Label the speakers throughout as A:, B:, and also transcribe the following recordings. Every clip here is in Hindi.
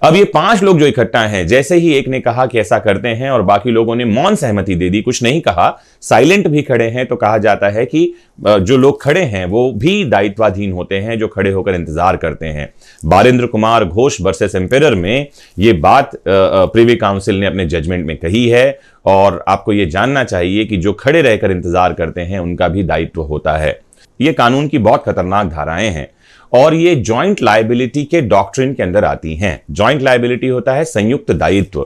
A: अब ये 5 लोग जो इकट्ठा हैं, जैसे ही एक ने कहा कि ऐसा करते हैं और बाकी लोगों ने मौन सहमति दे दी, कुछ नहीं कहा, साइलेंट भी खड़े हैं, तो कहा जाता है कि जो लोग खड़े हैं वो भी दायित्वाधीन होते हैं, जो खड़े होकर इंतजार करते हैं। बारेंद्र कुमार घोष वर्सेस एम्पेरर में ये बात प्रिवी काउंसिल ने अपने जजमेंट में कही है और आपको ये जानना चाहिए कि जो खड़े रहकर इंतजार करते हैं उनका भी दायित्व होता है। ये कानून की बहुत खतरनाक धाराएं हैं और ये जॉइंट लायबिलिटी के डॉक्ट्रिन के अंदर आती हैं। जॉइंट लायबिलिटी होता है संयुक्त दायित्व।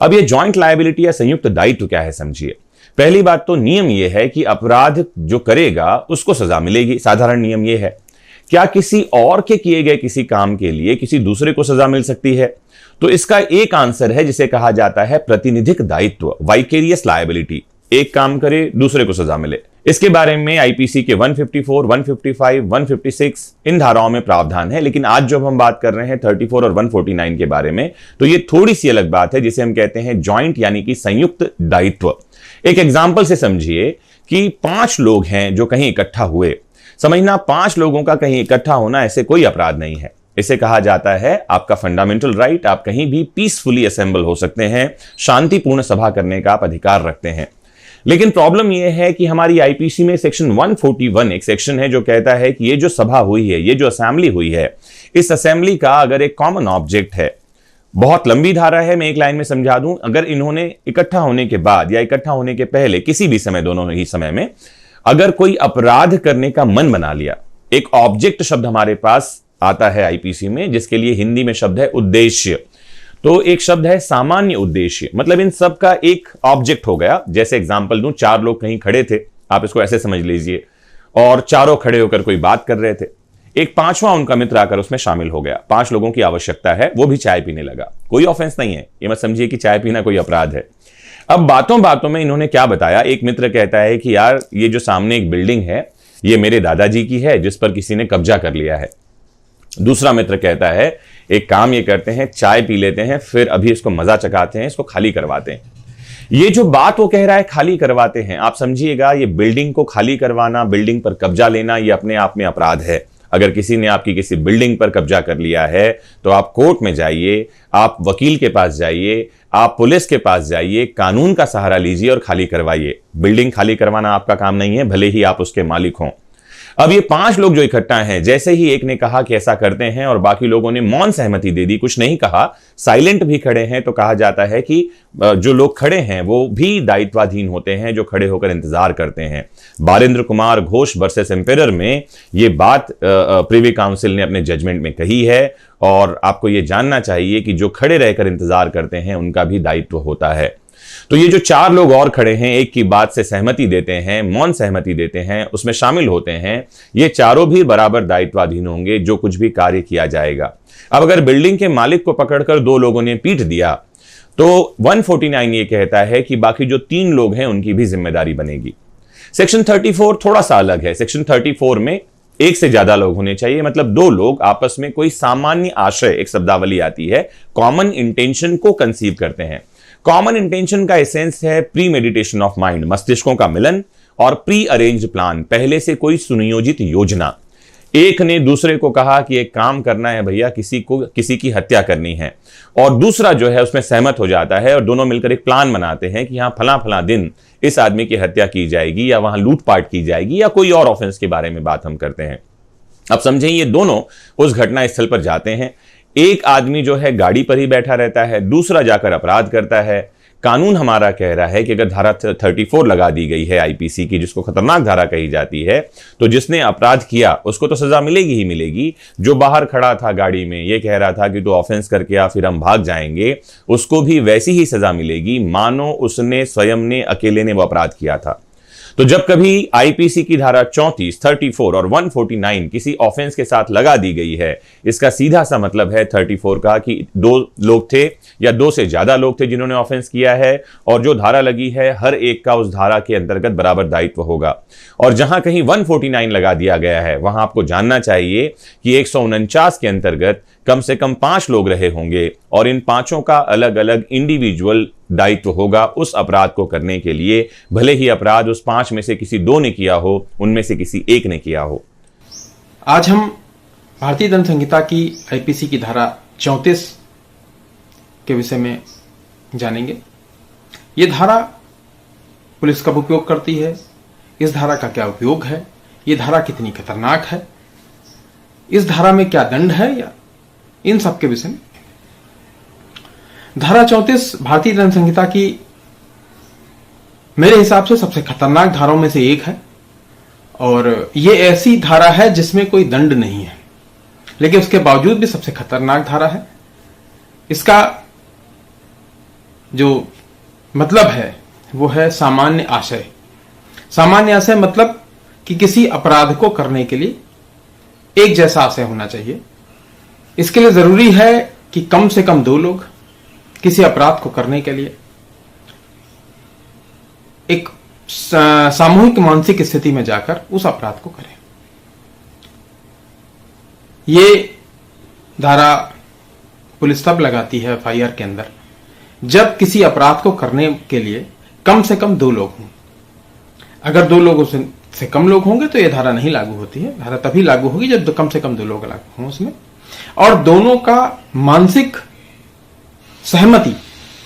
A: अब ये जॉइंट लायबिलिटी या संयुक्त दायित्व क्या है, समझिए। पहली बात तो नियम ये है कि अपराध जो करेगा उसको सजा मिलेगी। साधारण नियम ये है। क्या किसी और के किए गए किसी काम के लिए किसी दूसरे को सजा मिल सकती है? तो इसका एक आंसर है जिसे कहा जाता है प्रतिनिधिक दायित्व, वाइकेरियस लायबिलिटी। एक काम करे, दूसरे को सजा मिले। इसके बारे में आईपीसी के 154, 155, 156 इन धाराओं में प्रावधान है। लेकिन आज जब हम बात कर रहे हैं 34 और 149 के बारे में, तो ये थोड़ी सी अलग बात है जिसे हम कहते हैं जॉइंट यानी कि संयुक्त दायित्व। एक एग्जाम्पल से समझिए कि 5 लोग हैं जो कहीं इकट्ठा हुए। समझना, 5 लोगों का कहीं इकट्ठा होना ऐसे कोई अपराध नहीं है। इसे कहा जाता है आपका फंडामेंटल राइट। आप कहीं भी पीसफुली असेंबल हो सकते हैं, शांतिपूर्ण सभा करने का आप अधिकार रखते हैं। लेकिन प्रॉब्लम यह है कि हमारी आईपीसी में सेक्शन 141 एक सेक्शन है जो कहता है कि ये जो सभा हुई है, ये जो असेंबली हुई है, इस असेंबली का अगर एक कॉमन ऑब्जेक्ट है, बहुत लंबी धारा है, मैं एक लाइन में समझा दूं, अगर इन्होंने इकट्ठा होने के बाद या इकट्ठा होने के पहले किसी भी समय, दोनों ही समय में अगर कोई अपराध करने का मन बना लिया, एक ऑब्जेक्ट शब्द हमारे पास आता है आईपीसी में जिसके लिए हिंदी में शब्द है उद्देश्य। तो एक शब्द है सामान्य उद्देश्य, मतलब इन सब का एक ऑब्जेक्ट हो गया। जैसे एग्जांपल दूं, 4 लोग कहीं खड़े थे, आप इसको ऐसे समझ लीजिए, और चारों खड़े होकर कोई बात कर रहे थे। एक 5वां उनका मित्र आकर उसमें शामिल हो गया। 5 लोगों की आवश्यकता है, वो भी चाय पीने लगा। कोई ऑफेंस नहीं है, ये मत समझिए कि चाय पीना कोई अपराध है। अब बातों बातों में इन्होंने क्या बताया, एक मित्र कहता है कि यार ये जो सामने एक बिल्डिंग है ये मेरे दादाजी की है जिस पर किसी ने कब्जा कर लिया है। दूसरा मित्र कहता है एक काम ये करते हैं, चाय पी लेते हैं, फिर अभी इसको मजा चखाते हैं, इसको खाली करवाते हैं। ये जो बात वो कह रहा है खाली करवाते हैं, आप समझिएगा ये बिल्डिंग को खाली करवाना, बिल्डिंग पर कब्जा लेना, ये अपने आप में अपराध है। अगर किसी ने आपकी किसी बिल्डिंग पर कब्जा कर लिया है तो आप कोर्ट में जाइए, आप वकील के पास जाइए, आप पुलिस के पास जाइए, कानून का सहारा लीजिए और खाली करवाइए। बिल्डिंग खाली करवाना आपका काम नहीं है, भले ही आप उसके मालिक हों। अब ये 5 लोग जो इकट्ठा हैं, जैसे ही एक ने कहा कि ऐसा करते हैं और बाकी लोगों ने मौन सहमति दे दी, कुछ नहीं कहा, साइलेंट भी खड़े हैं, तो कहा जाता है कि जो लोग खड़े हैं वो भी दायित्वाधीन होते हैं, जो खड़े होकर इंतजार करते हैं। बारेंद्र कुमार घोष वर्सेस एम्पेरर में ये बात प्रिवी काउंसिल ने अपने जजमेंट में कही है और आपको ये जानना चाहिए कि जो खड़े रहकर इंतजार करते हैं उनका भी दायित्व होता है। तो ये जो 4 लोग और खड़े हैं, एक की बात से सहमति देते हैं, मौन सहमति देते हैं, उसमें शामिल होते हैं, ये चारों भी बराबर दायित्वाधीन होंगे जो कुछ भी कार्य किया जाएगा। अब अगर बिल्डिंग के मालिक को पकड़कर 2 लोगों ने पीट दिया तो 149 ये कहता है कि बाकी जो 3 लोग हैं उनकी भी जिम्मेदारी बनेगी। सेक्शन 34 थोड़ा सा अलग है। सेक्शन 34 में एक से ज्यादा लोग होने चाहिए, मतलब 2 लोग आपस में कोई सामान्य आशय, एक शब्दावली आती है, कॉमन इंटेंशन को कंसीव करते हैं। कॉमन इंटेंशन का एसेंस है प्री मेडिटेशन ऑफ माइंड, मस्तिष्कों का मिलन, और प्री अरेंज्ड प्लान, पहले से कोई सुनियोजित योजना। एक ने दूसरे को कहा कि एक काम करना है भैया, किसी की हत्या करनी है, और दूसरा जो है उसमें सहमत हो जाता है और दोनों मिलकर एक प्लान बनाते हैं कि यहां फला फला दिन इस आदमी की हत्या की जाएगी या वहां लूटपाट की जाएगी या कोई और ऑफेंस के बारे में बात हम करते हैं। अब समझें, ये दोनों उस घटना स्थल पर जाते हैं। एक आदमी जो है गाड़ी पर ही बैठा रहता है, दूसरा जाकर अपराध करता है। कानून हमारा कह रहा है कि अगर धारा 34 लगा दी गई है आईपीसी की, जिसको खतरनाक धारा कही जाती है, तो जिसने अपराध किया उसको तो सजा मिलेगी ही मिलेगी। जो बाहर खड़ा था गाड़ी में, ये कह रहा था कि तू ऑफेंस करके आ फिर हम भाग जाएंगे, उसको भी वैसी ही सजा मिलेगी मानो उसने स्वयं ने, अकेले ने वो अपराध किया था। तो जब कभी आईपीसी की धारा 34, 34 और 149 किसी ऑफेंस के साथ लगा दी गई है, इसका सीधा सा मतलब है 34 का कि 2 लोग थे या 2 से ज्यादा लोग थे जिन्होंने ऑफेंस किया है, और जो धारा लगी है हर एक का उस धारा के अंतर्गत बराबर दायित्व होगा। और जहां कहीं 149 लगा दिया गया है वहां आपको जानना चाहिए कि 149 के अंतर्गत कम से कम 5 लोग रहे होंगे और इन 5 का अलग अलग इंडिविजुअल दायित्व होगा उस अपराध को करने के लिए, भले ही अपराध उस 5 में से किसी 2 ने किया हो, उनमें से किसी एक ने किया हो।
B: आज हम भारतीय दंड संहिता की आईपीसी की धारा 34 के विषय में जानेंगे। ये धारा पुलिस कब उपयोग करती है, इस धारा का क्या उपयोग है, ये धारा कितनी खतरनाक है, इस धारा में क्या दंड है, या इन सब के विषय में। धारा 34 भारतीय दंड संहिता की मेरे हिसाब से सबसे खतरनाक धाराओं में से एक है, और ये ऐसी धारा है जिसमें कोई दंड नहीं है, लेकिन उसके बावजूद भी सबसे खतरनाक धारा है। इसका जो मतलब है वो है सामान्य आशय। सामान्य आशय मतलब कि किसी अपराध को करने के लिए एक जैसा आशय होना चाहिए। इसके लिए जरूरी है कि कम से कम 2 लोग किसी अपराध को करने के लिए एक सामूहिक मानसिक स्थिति में जाकर उस अपराध को करें। ये धारा पुलिस तब लगाती है एफआईआर के अंदर जब किसी अपराध को करने के लिए कम से कम 2 लोग हों। अगर 2 लोगों से कम लोग होंगे तो यह धारा नहीं लागू होती है। धारा तभी लागू होगी जब कम से कम 2 लोग लागू हों उसमें, और दोनों का मानसिक सहमति,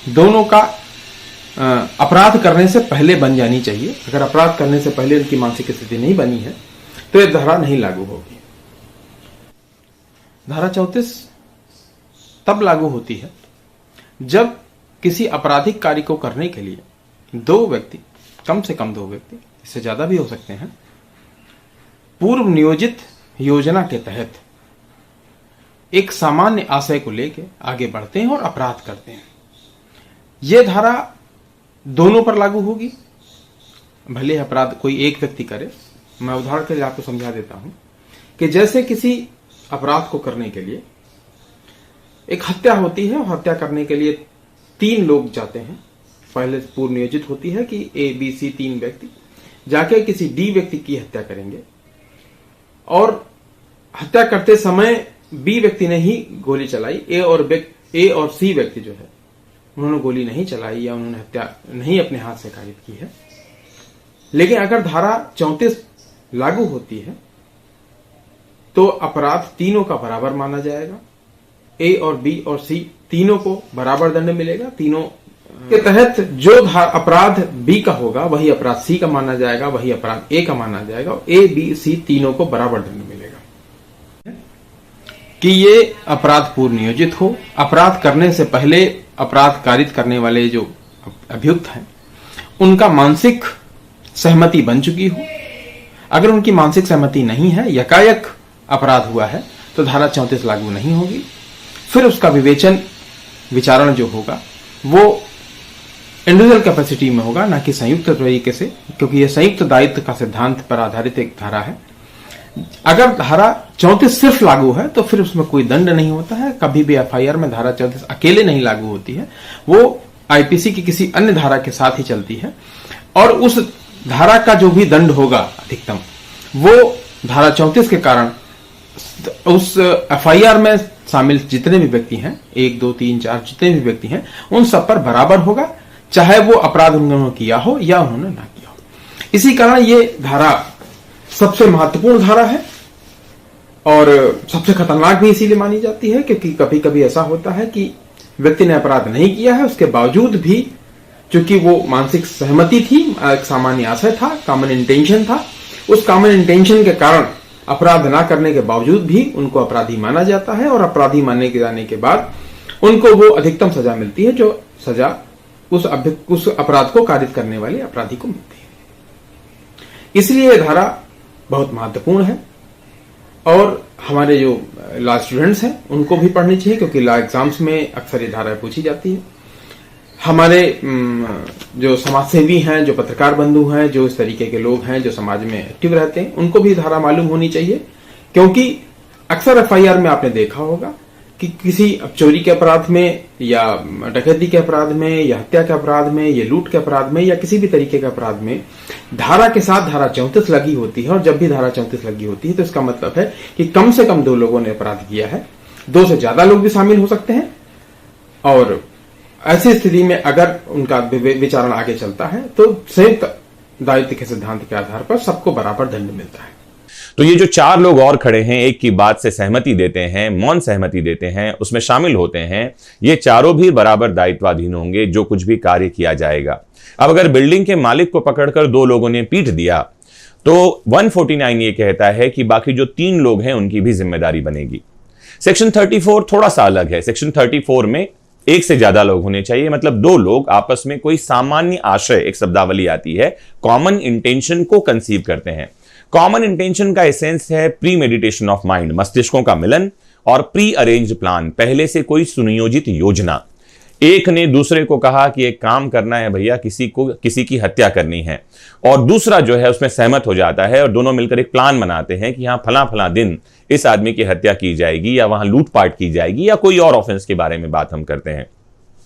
B: दोनों का अपराध करने से पहले बन जानी चाहिए। अगर अपराध करने से पहले उनकी मानसिक स्थिति नहीं बनी है तो यह धारा नहीं लागू होगी। धारा 34 तब लागू होती है जब किसी आपराधिक कार्य को करने के लिए 2 व्यक्ति, कम से कम 2 व्यक्ति, इससे ज्यादा भी हो सकते हैं, पूर्व नियोजित योजना के तहत एक सामान्य आशय को लेकर आगे बढ़ते हैं और अपराध करते हैं। यह धारा दोनों पर लागू होगी, भले अपराध कोई एक व्यक्ति करे। मैं उदाहरण के लिए आपको समझा देता हूं कि जैसे किसी अपराध को करने के लिए एक हत्या होती है, और हत्या करने के लिए 3 लोग जाते हैं। पहले पूर्व नियोजित होती है कि ए बी सी 3 व्यक्ति जाके किसी डी व्यक्ति की हत्या करेंगे, और हत्या करते समय बी व्यक्ति ने ही गोली चलाई। ए और सी व्यक्ति जो है उन्होंने गोली नहीं चलाई या उन्होंने हत्या नहीं अपने हाथ से कारित की है। लेकिन अगर धारा 34 लागू होती है तो अपराध तीनों का बराबर माना जाएगा। ए और बी और सी तीनों को बराबर दंड मिलेगा। तीनों के तहत जो अपराध बी का होगा वही अपराध सी का माना जाएगा, वही अपराध ए का माना जाएगा, और ए बी सी तीनों को बराबर दंड मिलेगा। कि ये अपराध पूर्व नियोजित हो, अपराध करने से पहले अपराध कारित करने वाले जो अभियुक्त हैं उनका मानसिक सहमति बन चुकी हो। अगर उनकी मानसिक सहमति नहीं है, यकायक अपराध हुआ है, तो धारा 34 लागू नहीं होगी। फिर उसका विचारण जो होगा वो इंडिविजुअल कैपेसिटी में होगा, ना कि संयुक्त तरीके से, क्योंकि यह संयुक्त दायित्व का सिद्धांत पर आधारित एक धारा है। अगर धारा 34 सिर्फ लागू है तो फिर उसमें कोई दंड नहीं होता है। कभी भी एफआईआर में धारा 34 अकेले नहीं लागू होती है, वो आईपीसी की किसी अन्य धारा के साथ ही चलती है, और उस धारा का जो भी दंड होगा अधिकतम वो धारा 34 के कारण उस एफआईआर में शामिल जितने भी व्यक्ति हैं, 1 2 3 4 जितने भी व्यक्ति हैं, उन सब पर बराबर होगा, चाहे वो अपराध उन्होंने किया हो या उन्होंने ना किया हो। इसी कारण ये धारा सबसे महत्वपूर्ण धारा है और सबसे खतरनाक भी इसीलिए मानी जाती है क्योंकि कभी कभी ऐसा होता है कि व्यक्ति ने अपराध नहीं किया है, उसके बावजूद भी चूंकि वो मानसिक सहमति थी, एक सामान्य आशय था, कॉमन इंटेंशन था, उस कॉमन इंटेंशन के कारण अपराध ना करने के बावजूद भी उनको अपराधी माना जाता है, और अपराधी मानने के जाने के बाद उनको वो अधिकतम सजा मिलती है जो सजा उस अपराध को कारित करने वाले अपराधी को मिलती है। इसलिए यह धारा बहुत महत्वपूर्ण है और हमारे जो लॉ स्टूडेंट्स हैं उनको भी पढ़नी चाहिए क्योंकि लॉ एग्जाम्स में अक्सर ये धारा पूछी जाती है। हमारे जो समाजसेवी हैं, जो पत्रकार बंधु हैं, जो इस तरीके के लोग हैं जो समाज में एक्टिव रहते हैं, उनको भी धारा मालूम होनी चाहिए क्योंकि अक्सर एफआईआर में आपने देखा होगा कि किसी चोरी के अपराध में या डकैती के अपराध में या हत्या के अपराध में या लूट के अपराध में या किसी भी तरीके के अपराध में धारा के साथ धारा 34 लगी होती है, और जब भी धारा 34 लगी होती है तो इसका मतलब है कि कम से कम 2 लोगों ने अपराध किया है, 2 से ज्यादा लोग भी शामिल हो सकते हैं, और ऐसी स्थिति में अगर उनका विचारण आगे चलता है तो संयुक्त दायित्व के सिद्धांत के आधार पर सबको बराबर दंड मिलता है।
A: तो ये जो 4 लोग और खड़े हैं, एक की बात से सहमति देते हैं, मौन सहमति देते हैं, उसमें शामिल होते हैं, ये चारों भी बराबर दायित्वाधीन होंगे जो कुछ भी कार्य किया जाएगा। अब अगर बिल्डिंग के मालिक को पकड़कर 2 लोगों ने पीट दिया तो 149 ये कहता है कि बाकी जो 3 लोग हैं उनकी भी जिम्मेदारी बनेगी। सेक्शन 34 थोड़ा सा अलग है। सेक्शन 34 में एक से ज्यादा लोग होने चाहिए, मतलब 2 लोग आपस में कोई सामान्य आशय, एक शब्दावली आती है, कॉमन इंटेंशन को कंसीव करते हैं। कॉमन इंटेंशन का एसेंस है प्री मेडिटेशन ऑफ माइंड, मस्तिष्कों का मिलन, और प्री अरेंज्ड प्लान, पहले से कोई सुनियोजित योजना। एक ने दूसरे को कहा कि एक काम करना है भैया, किसी की हत्या करनी है, और दूसरा जो है उसमें सहमत हो जाता है और दोनों मिलकर एक प्लान बनाते हैं कि हाँ फला फला दिन इस आदमी की हत्या की जाएगी या वहां लूटपाट की जाएगी या कोई और ऑफेंस के बारे में बात हम करते हैं।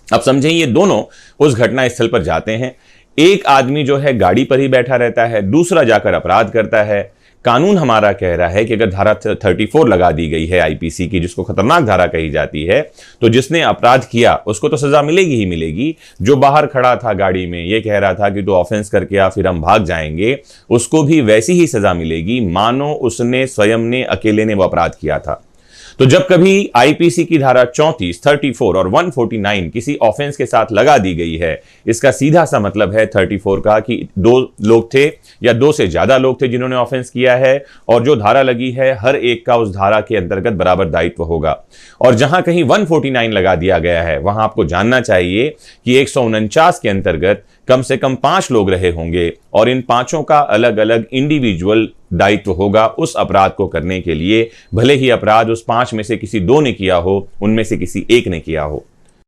A: अब समझें, ये दोनों उस घटना स्थल पर जाते हैं। एक आदमी जो है गाड़ी पर ही बैठा रहता है, दूसरा जाकर अपराध करता है। कानून हमारा कह रहा है कि अगर धारा 34 लगा दी गई है आईपीसी की, जिसको खतरनाक धारा कही जाती है, तो जिसने अपराध किया उसको तो सजा मिलेगी ही मिलेगी। जो बाहर खड़ा था गाड़ी में, ये कह रहा था कि तो ऑफेंस करके या फिर हम भाग जाएंगे, उसको भी वैसी ही सजा मिलेगी मानो उसने स्वयं ने, अकेले ने वो अपराध किया था। तो जब कभी आईपीसी की धारा 34, 34 और 149 किसी ऑफेंस के साथ लगा दी गई है, इसका सीधा सा मतलब है 34 का कि 2 लोग थे या 2 से ज्यादा लोग थे जिन्होंने ऑफेंस किया है, और जो धारा लगी है हर एक का उस धारा के अंतर्गत बराबर दायित्व होगा। और जहां कहीं 149 लगा दिया गया है, वहां आपको जानना चाहिए कि 149 के अंतर्गत कम से कम 5 लोग रहे होंगे, और इन 5 का अलग अलग इंडिविजुअल दायित्व होगा उस अपराध को करने के लिए, भले ही अपराध उस 5 में से किसी 2 ने किया हो, उनमें से किसी एक ने किया हो।